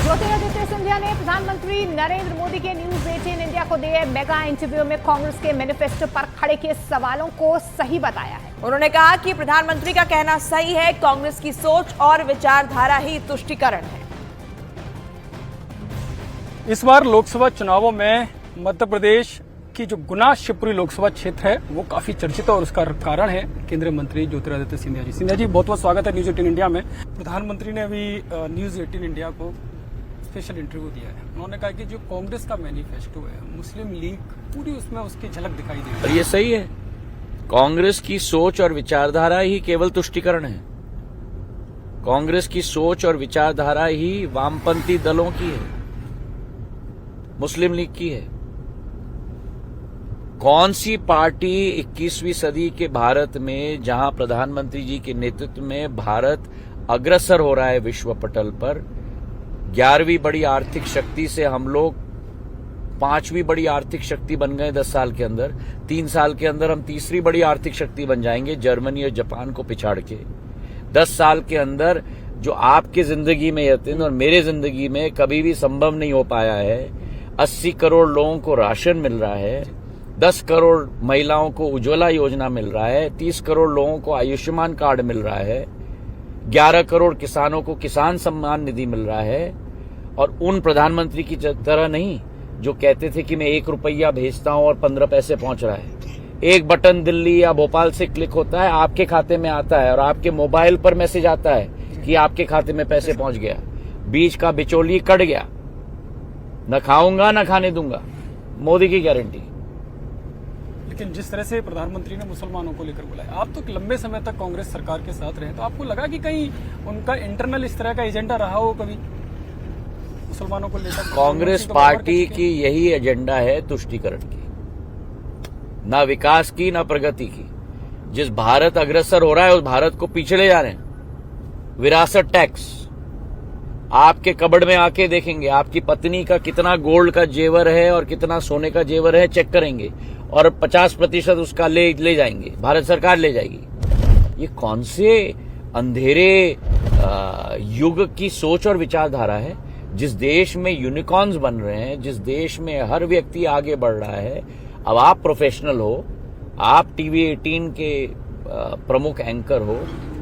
ज्योतिरादित्य सिंधिया ने प्रधानमंत्री नरेंद्र मोदी के न्यूज 18 इंडिया को दिए मेगा इंटरव्यू में कांग्रेस के मैनिफेस्टो पर खड़े किए सवालों को सही बताया है। उन्होंने कहा कि प्रधानमंत्री का कहना सही है, कांग्रेस की सोच और विचारधारा ही तुष्टीकरण है। इस बार लोकसभा चुनावों में मध्य प्रदेश की जो गुना शिवपुरी लोकसभा क्षेत्र है वो काफी चर्चित है और उसका कारण है केंद्रीय मंत्री ज्योतिरादित्य सिंधिया जी। सिंधिया जी, बहुत बहुत स्वागत है न्यूज 18 इंडिया में। प्रधानमंत्री ने अभी न्यूज 18 इंडिया को स्पेशल इंटरव्यू दिया है। उन्होंने कहा कि जो कांग्रेस का मैनिफेस्टो है, मुस्लिम लीग पूरी उसमें उसकी झलक दिखाई दे रही है। ये सही है। कांग्रेस की सोच और विचारधारा ही केवल तुष्टीकरण है। कांग्रेस की सोच और विचारधारा ही वामपंथी दलों की है, मुस्लिम लीग की है। कौन सी पार्टी 21वीं सदी के भारत में, जहां प्रधानमंत्री जी के नेतृत्व में भारत अग्रसर हो रहा है विश्व पटल पर, 11वीं बड़ी आर्थिक शक्ति से हम लोग 5वीं बड़ी आर्थिक शक्ति बन गए 10 साल के अंदर। 3 साल के अंदर हम तीसरी बड़ी आर्थिक शक्ति बन जाएंगे, जर्मनी और जापान को पिछाड़ के। 10 साल के अंदर जो आपकी जिंदगी में यतीन और मेरे जिंदगी में कभी भी संभव नहीं हो पाया है। 80 करोड़ लोगों को राशन मिल रहा है, 10 करोड़ महिलाओं को उज्ज्वला योजना मिल रहा है, 30 करोड़ लोगों को आयुष्मान कार्ड मिल रहा है, 11 करोड़ किसानों को किसान सम्मान निधि मिल रहा है। और उन प्रधानमंत्री की तरह नहीं जो कहते थे कि मैं 1 रुपया भेजता हूं और 15 पैसे पहुंच रहा है। एक बटन दिल्ली या भोपाल से क्लिक होता है, आपके खाते में आता है और आपके मोबाइल पर मैसेज आता है कि आपके खाते में पैसे पहुंच गया। बीच का बिचौली कट गया। न खाऊंगा न खाने दूंगा, मोदी की गारंटी। लेकिन जिस तरह से प्रधानमंत्री ने मुसलमानों को लेकर बोला है, आप तो लंबे समय तक कांग्रेस सरकार के साथ रहे, तो आपको लगा कि कहीं उनका इंटरनल इस तरह का एजेंडा रहा हो कभी मुसलमानों को लेकर? कांग्रेस पार्टी की यही एजेंडा है, तुष्टीकरण की, ना विकास की ना प्रगति की। जिस भारत अग्रसर हो रहा है उस भारत को पीछे ले जा रहे हैं। विरासत टैक्स आपके कबड़ में आके देखेंगे, आपकी पत्नी का कितना गोल्ड का जेवर है और कितना सोने का जेवर है चेक करेंगे और 50% उसका ले जाएंगे, भारत सरकार ले जाएगी। ये कौन से अंधेरे युग की सोच और विचारधारा है? जिस देश में यूनिकॉर्न्स बन रहे हैं, जिस देश में हर व्यक्ति आगे बढ़ रहा है। अब आप प्रोफेशनल हो, आप टीवी 18 के प्रमुख एंकर हो,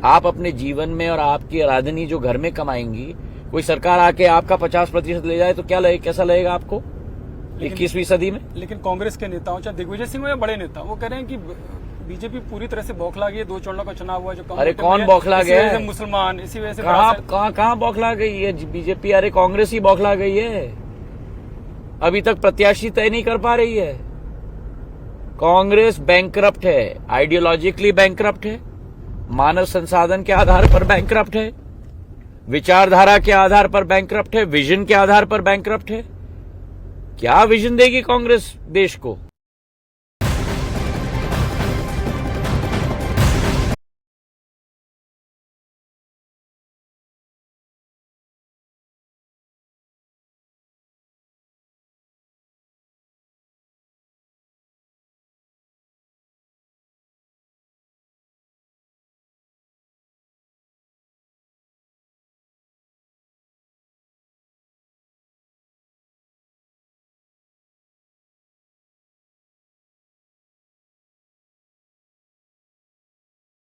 आप अपने जीवन में और आपकी आराधनी जो घर में कमाएंगी, कोई सरकार आके आपका 50% ले जाए तो क्या लगे, कैसा लगेगा आपको 21वीं सदी में? लेकिन कांग्रेस के नेताओं, चाहे दिग्विजय सिंह हो या बड़े नेता, वो कह रहे हैं कि बीजेपी पूरी तरह से बौखला गई है। 2 चरणों का चुनाव हुआ जो अरे कौन बौखला गया है? मुसलमान, इसी वजह से कहाँ बौखला गई है बीजेपी? अरे कांग्रेस ही बौखला गई है। अभी तक प्रत्याशी तय नहीं कर पा रही है। कांग्रेस बैंकरप्ट है, आइडियोलॉजिकली बैंकरप्ट है, मानव संसाधन के आधार पर बैंकरप्ट है, विचारधारा के आधार पर बैंकरप्ट है, विजन के आधार पर बैंकरप्ट है। क्या विजन देगी कांग्रेस देश को?